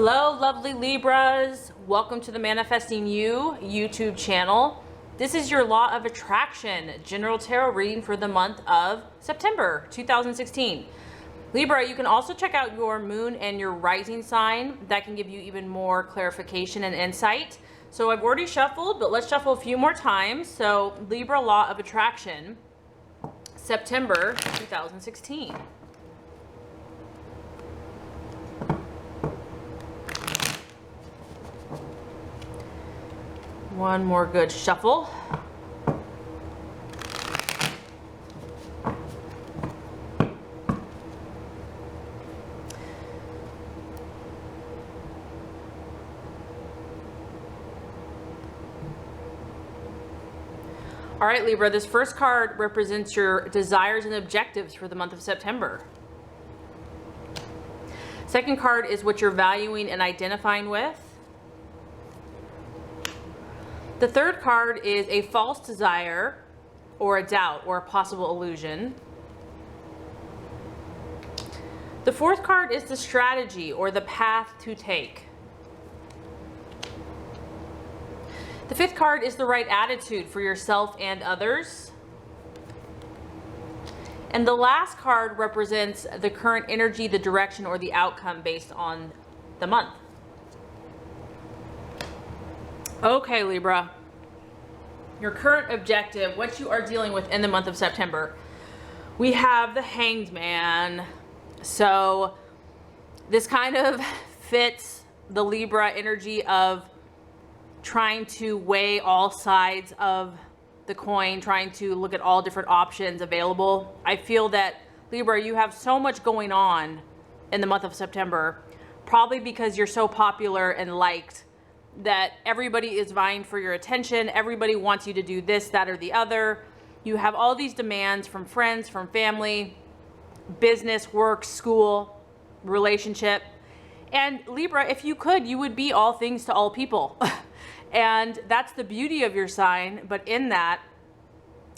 Hello, lovely Libras. Welcome to the Manifesting You YouTube channel. This is your Law of Attraction general tarot reading for the month of September 2016. Libra, you can also check out your moon and your rising sign. That can give you even more clarification and insight. So I've already shuffled, but let's shuffle a few more times. So Libra, Law of Attraction, September 2016. One more good shuffle. All right, Libra, this first card represents your desires and objectives for the month of September. Second card is what you're valuing and identifying with. The third card is a false desire or a doubt or a possible illusion. The fourth card is the strategy or the path to take. The fifth card is the right attitude for yourself and others. And the last card represents the current energy, the direction, or the outcome based on the month. Okay, Libra, your current objective, what you are dealing with in the month of September. We have the Hanged Man. So this kind of fits the Libra energy of trying to weigh all sides of the coin, trying to look at all different options available. I feel that, Libra, you have so much going on in the month of September, probably because you're so popular and liked that everybody is vying for your attention. Everybody wants you to do this, that, or the other. You have all these demands from friends, from family, business, work, school, relationship. And Libra, if you could, you would be all things to all people. And that's the beauty of your sign. But in that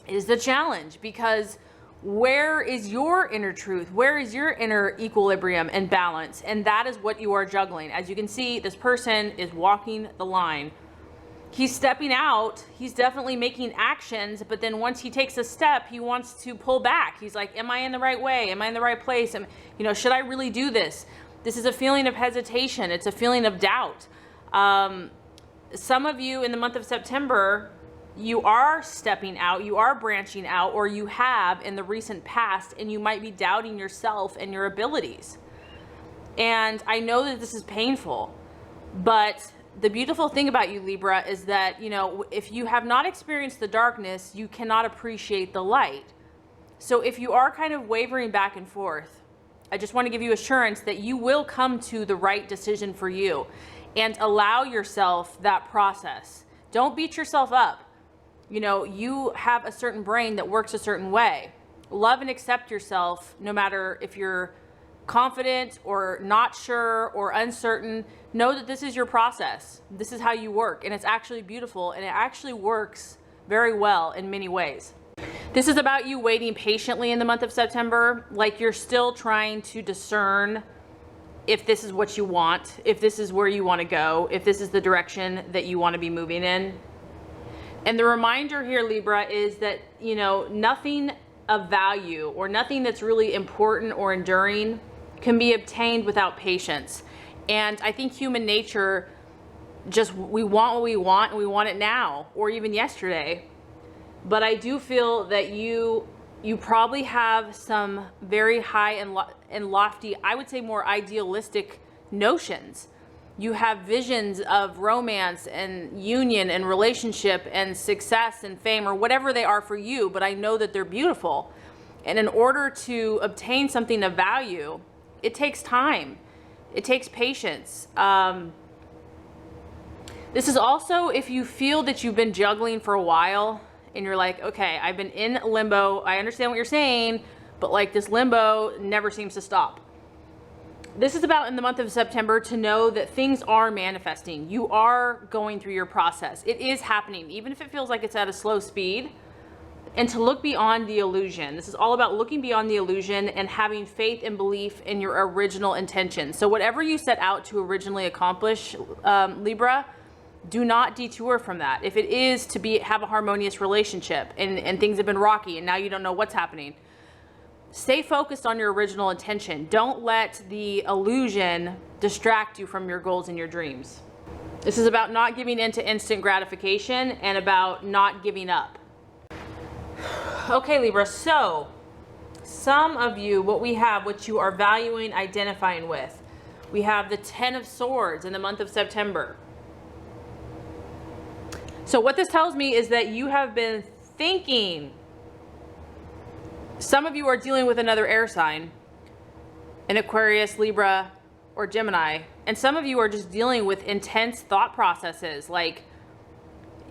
is the challenge, because where is your inner truth? Where is your inner equilibrium and balance? And that is what you are juggling. As you can see, this person is walking the line. He's stepping out. He's definitely making actions. But then once he takes a step, he wants to pull back. He's like, am I in the right way? Am I in the right place? Should I really do this? This is a feeling of hesitation. It's a feeling of doubt. Some of you in the month of September, you are stepping out, you are branching out, or you have in the recent past, and you might be doubting yourself and your abilities. And I know that this is painful, but the beautiful thing about you, Libra, is that, if you have not experienced the darkness, you cannot appreciate the light. So if you are kind of wavering back and forth, I just want to give you assurance that you will come to the right decision for you, and allow yourself that process. Don't beat yourself up. You have a certain brain that works a certain way. Love and accept yourself, no matter if you're confident or not sure or uncertain. Know that this is your process. This is how you work, and it's actually beautiful, and it actually works very well in many ways. This is about you waiting patiently in the month of September, like you're still trying to discern if this is what you want, if this is where you want to go, if this is the direction that you want to be moving in. And the reminder here, Libra, is that, nothing of value or nothing that's really important or enduring can be obtained without patience. And I think human nature, we want what we want, and we want it now, or even yesterday. But I do feel that you probably have some very high and lofty, I would say more idealistic notions. You have visions of romance and union and relationship and success and fame, or whatever they are for you, but I know that they're beautiful. And in order to obtain something of value, it takes time. It takes patience. This is also if you feel that you've been juggling for a while, and you're like, okay, I've been in limbo. I understand what you're saying, but like this limbo never seems to stop. This is about in the month of September to know that things are manifesting. You are going through your process. It is happening. Even if it feels like it's at a slow speed, and to look beyond the illusion. This is all about looking beyond the illusion and having faith and belief in your original intention. So whatever you set out to originally accomplish, Libra, do not detour from that. If it is to have a harmonious relationship and things have been rocky and now you don't know what's happening, stay focused on your original intention. Don't let the illusion distract you from your goals and your dreams. This is about not giving in to instant gratification and about not giving up. Okay, Libra, so some of you, what you are valuing, identifying with, we have the 10 of Swords in the month of September. So what this tells me is that you have been thinking. Some of you are dealing with another air sign, an Aquarius, Libra, or Gemini. And some of you are just dealing with intense thought processes. Like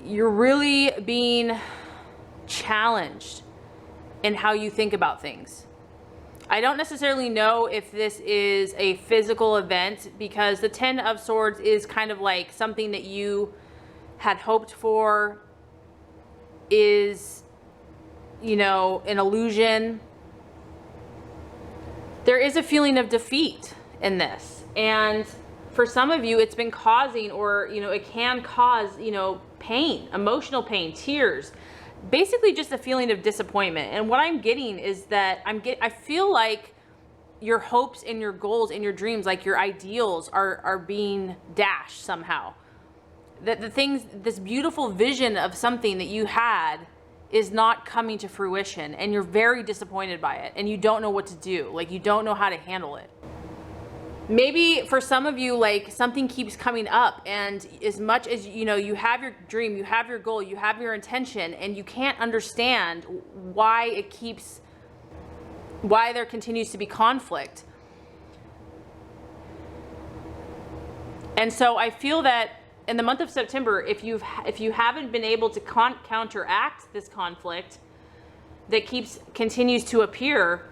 you're really being challenged in how you think about things. I don't necessarily know if this is a physical event, because the 10 of Swords is kind of like something that you had hoped for, is, you know, an illusion. There is a feeling of defeat in this. And for some of you, it's been causing, or, you know, it can cause, you know, pain, emotional pain, tears, basically just a feeling of disappointment. And what I'm getting is that I feel like your hopes and your goals and your dreams, like your ideals are being dashed somehow. That the things, this beautiful vision of something that you had is not coming to fruition, and you're very disappointed by it, and you don't know what to do. Like, you don't know how to handle it. Maybe for some of you, like, something keeps coming up, and as much as, you know, you have your dream, you have your goal, you have your intention, and you can't understand why there continues to be conflict. And so I feel that in the month of September, if you haven't been able to counteract this conflict that continues to appear,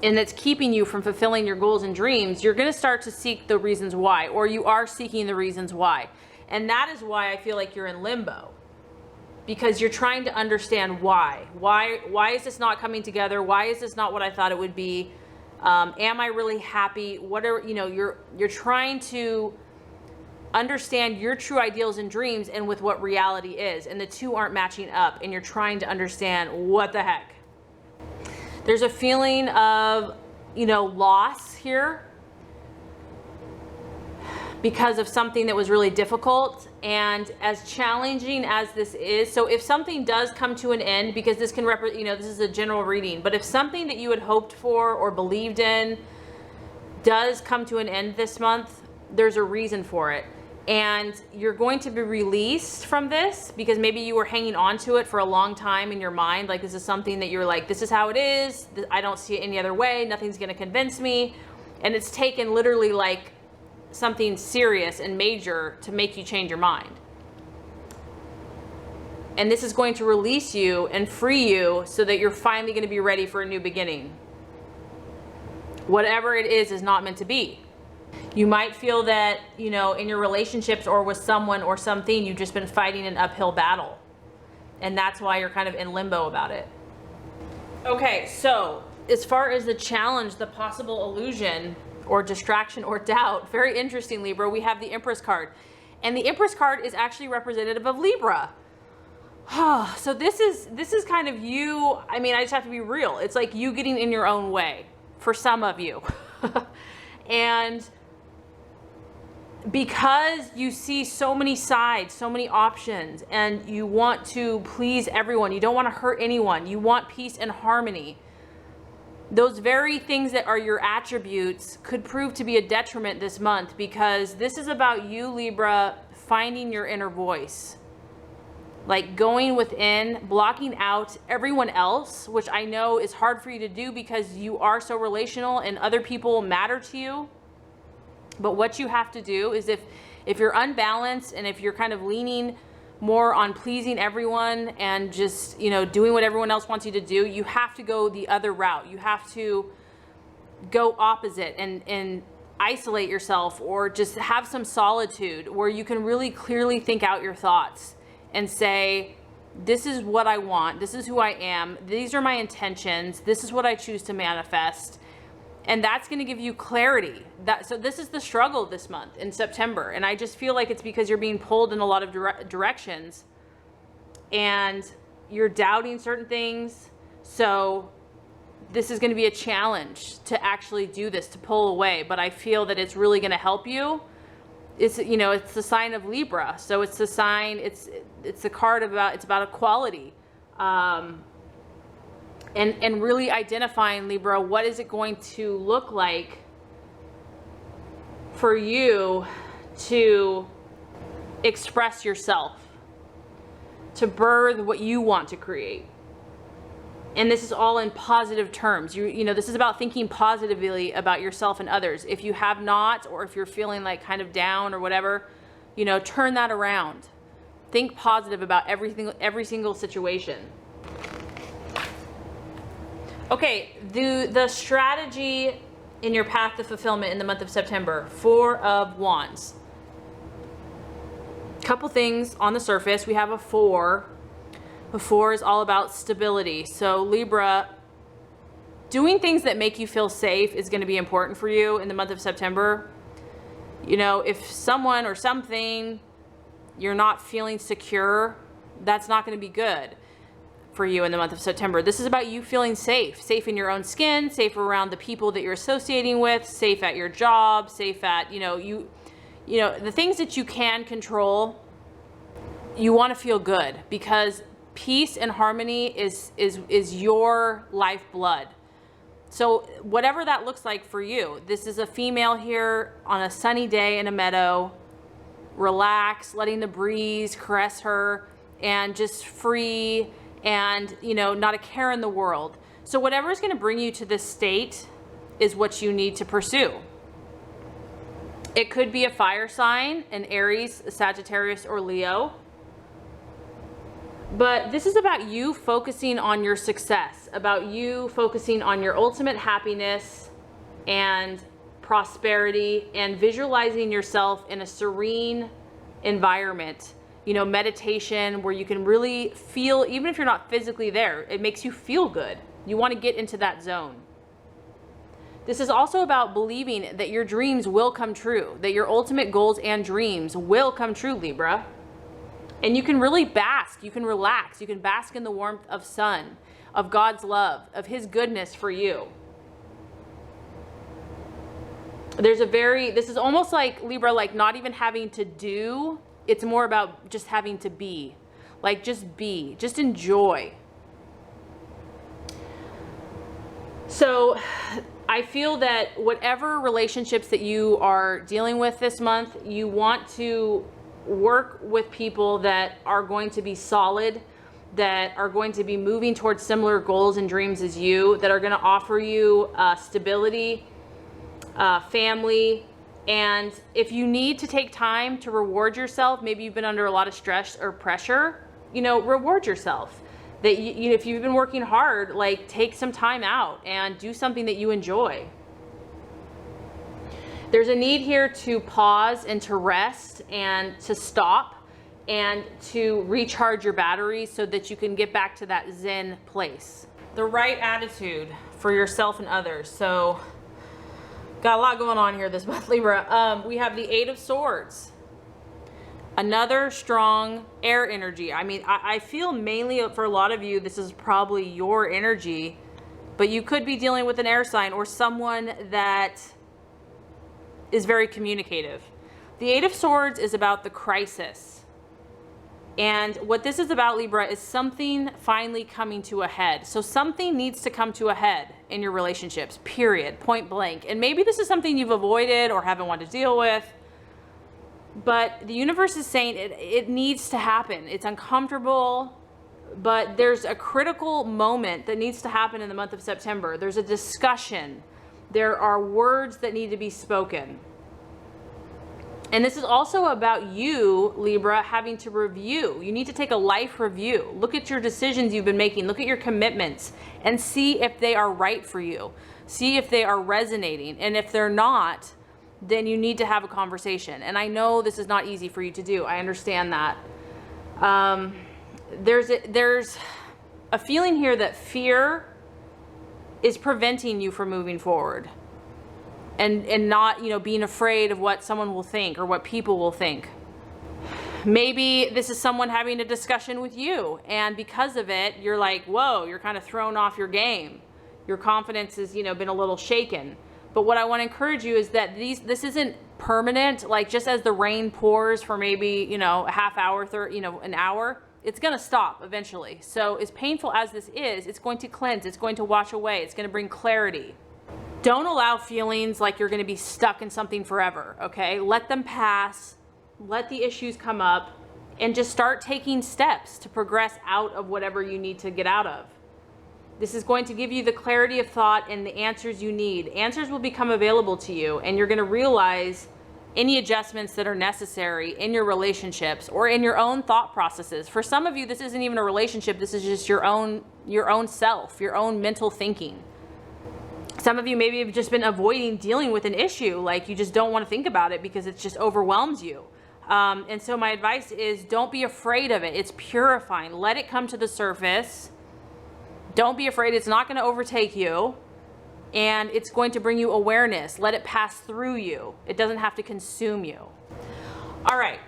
and that's keeping you from fulfilling your goals and dreams, you're going to start to seek the reasons why, or you are seeking the reasons why. And that is why I feel like you're in limbo, because you're trying to understand why is this not coming together? Why is this not what I thought it would be? Am I really happy? Whatever, you know, you're trying to understand your true ideals and dreams and with what reality is, and the two aren't matching up, and you're trying to understand what the heck. There's a feeling of, you know, loss here because of something that was really difficult. And as challenging as this is, so if something does come to an end, because this can represent, you know, this is a general reading, but if something that you had hoped for or believed in does come to an end this month, there's a reason for it. And you're going to be released from this, because maybe you were hanging on to it for a long time in your mind. Like, this is something that you're like, this is how it is. I don't see it any other way. Nothing's going to convince me. And it's taken literally like something serious and major to make you change your mind. And this is going to release you and free you so that you're finally going to be ready for a new beginning. Whatever it is not meant to be. You might feel that, you know, in your relationships or with someone or something, you've just been fighting an uphill battle. And that's why you're kind of in limbo about it. Okay, so as far as the challenge, the possible illusion or distraction or doubt, very interesting, Libra, we have the Empress card. And the Empress card is actually representative of Libra. So this is kind of you. I mean, I just have to be real. It's like you getting in your own way for some of you. And because you see so many sides, so many options, and you want to please everyone, you don't want to hurt anyone, you want peace and harmony, those very things that are your attributes could prove to be a detriment this month, because this is about you, Libra, finding your inner voice. Like going within, blocking out everyone else, which I know is hard for you to do because you are so relational and other people matter to you. But what you have to do is if you're unbalanced and if you're kind of leaning more on pleasing everyone and just, you know, doing what everyone else wants you to do, you have to go the other route. You have to go opposite and isolate yourself, or just have some solitude where you can really clearly think out your thoughts and say, This is what I want. This is who I am. These are my intentions. This is what I choose to manifest. And that's going to give you clarity. So this is the struggle this month in September. And I just feel like it's because you're being pulled in a lot of directions and you're doubting certain things. So this is going to be a challenge to actually do this, to pull away. But I feel that it's really going to help you. It's, you know, it's the sign of Libra. So it's the sign, it's the card about, it's about equality. And really identifying, Libra, what is it going to look like for you to express yourself, to birth what you want to create. And this is all in positive terms. You know, this is about thinking positively about yourself and others. If you have not, or if you're feeling like kind of down or whatever, you know, turn that around. Think positive about every single situation. Okay, the strategy in your path to fulfillment in the month of September, 4 of Wands. Couple things on the surface. We have a 4. The 4 is all about stability. So Libra, doing things that make you feel safe is going to be important for you in the month of September. You know, if someone or something you're not feeling secure, that's not going to be good for you in the month of September. This is about you feeling safe, safe in your own skin, safe around the people that you're associating with, safe at your job, safe at, you know, the things that you can control. You want to feel good because peace and harmony is your lifeblood. So whatever that looks like for you, this is a female here on a sunny day in a meadow, relax, letting the breeze caress her, and just free, and, you know, not a care in the world. So whatever is going to bring you to this state is what you need to pursue. It could be a fire sign, an Aries, a Sagittarius, or Leo. But this is about you focusing on your success, about you focusing on your ultimate happiness and prosperity, and visualizing yourself in a serene environment. You know, meditation where you can really feel, even if you're not physically there, it makes you feel good. You want to get into that zone. This is also about believing that your dreams will come true, that your ultimate goals and dreams will come true, Libra. And you can really bask, you can relax, you can bask in the warmth of sun, of God's love, of His goodness for you. This is almost like, Libra, like not even having to do, it's more about just having to be. Like just be, just enjoy. So I feel that whatever relationships that you are dealing with this month, you want to work with people that are going to be solid, that are going to be moving towards similar goals and dreams as you, that are going to offer you stability, family. And if you need to take time to reward yourself, maybe you've been under a lot of stress or pressure, you know, reward yourself. That you if you've been working hard, like take some time out and do something that you enjoy. There's a need here to pause and to rest and to stop and to recharge your batteries so that you can get back to that Zen place. The right attitude for yourself and others. So got a lot going on here this month, Libra. We have the 8 of Swords. Another strong air energy. I mean, I feel mainly for a lot of you, this is probably your energy, but you could be dealing with an air sign or someone that is very communicative. The 8 of Swords is about the crisis. And what this is about, Libra, is something finally coming to a head. So something needs to come to a head in your relationships, period, point blank. And maybe this is something you've avoided or haven't wanted to deal with. But the universe is saying it needs to happen. It's uncomfortable, but there's a critical moment that needs to happen in the month of September. There's a discussion. There are words that need to be spoken. And this is also about you, Libra, having to review. You need to take a life review. Look at your decisions you've been making. Look at your commitments and see if they are right for you. See if they are resonating. And if they're not, then you need to have a conversation. And I know this is not easy for you to do. I understand that. there's a feeling here that fear is preventing you from moving forward, and not, you know, being afraid of what someone will think or what people will think. Maybe this is someone having a discussion with you, and because of it, you're like, whoa, you're kind of thrown off your game. Your confidence has, you know, been a little shaken. But what I want to encourage you is that this isn't permanent. Like, just as the rain pours for maybe, you know, a half hour, an hour, it's going to stop eventually. So as painful as this is, it's going to cleanse, it's going to wash away, it's going to bring clarity. Don't allow feelings like you're going to be stuck in something forever, okay? Let them pass, let the issues come up, and just start taking steps to progress out of whatever you need to get out of. This is going to give you the clarity of thought and the answers you need. Answers will become available to you, and you're going to realize any adjustments that are necessary in your relationships or in your own thought processes. For some of you, this isn't even a relationship. This is just your own self, your own mental thinking. Some of you maybe have just been avoiding dealing with an issue, like you just don't want to think about it because it just overwhelms you. And so my advice is, don't be afraid of it. It's purifying. Let it come to the surface. Don't be afraid. It's not going to overtake you, and it's going to bring you awareness. Let it pass through you. It doesn't have to consume you. All right.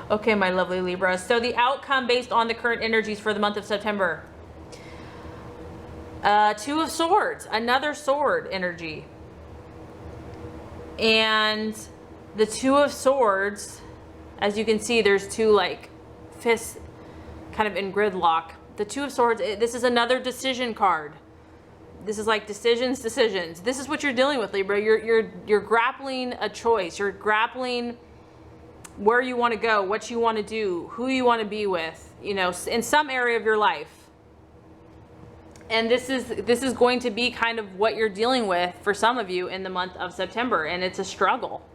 Okay, my lovely Libra. So the outcome based on the current energies for the month of September. Two of Swords, another sword energy. And the Two of Swords, as you can see, there's two like fists kind of in gridlock. The Two of Swords, this is another decision card. This is like decisions. This is what you're dealing with, Libra. You're grappling a choice. You're grappling where you want to go, what you want to do, who you want to be with, you know, in some area of your life. And this is going to be kind of what you're dealing with for some of you in the month of September, and it's a struggle.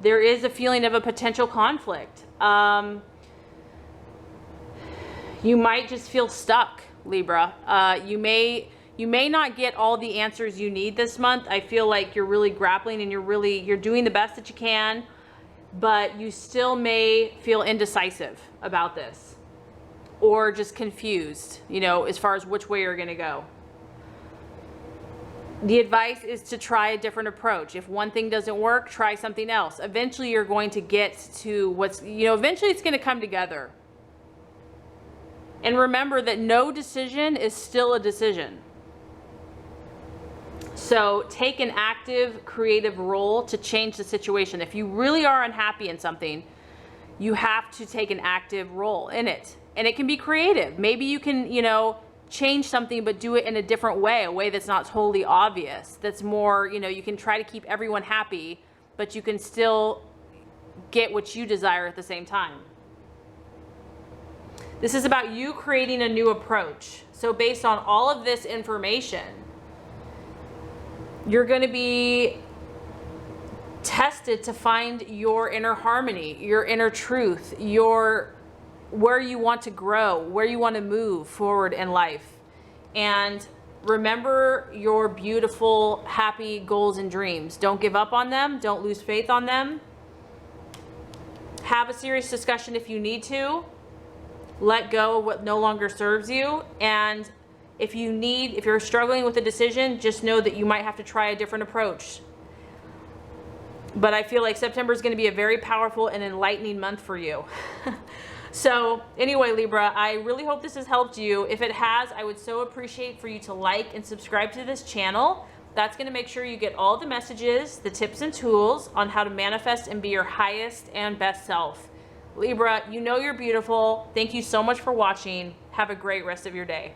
There is a feeling of a potential conflict. You might just feel stuck, Libra. You may not get all the answers you need this month. I feel like you're really grappling and you're doing the best that you can, but you still may feel indecisive about this, or just confused, you know, as far as which way you're going to go. The advice is to try a different approach. If one thing doesn't work, try something else. Eventually you're going to get to eventually it's going to come together. And remember that no decision is still a decision. So take an active, creative role to change the situation. If you really are unhappy in something, you have to take an active role in it. And it can be creative. Maybe you can, change something, but do it in a different way, a way that's not totally obvious. That's more, you can try to keep everyone happy, but you can still get what you desire at the same time. This is about you creating a new approach. So based on all of this information, you're going to be tested to find your inner harmony, your inner truth, where you want to grow, where you want to move forward in life. And remember your beautiful, happy goals and dreams. Don't give up on them. Don't lose faith on them. Have a serious discussion if you need to. Let go of what no longer serves you. And if you're struggling with a decision, just know that you might have to try a different approach. But I feel like September is going to be a very powerful and enlightening month for you. So anyway, Libra, I really hope this has helped you. If it has, I would so appreciate for you to like and subscribe to this channel. That's going to make sure you get all the messages, the tips and tools on how to manifest and be your highest and best self. Libra, you know you're beautiful. Thank you so much for watching. Have a great rest of your day.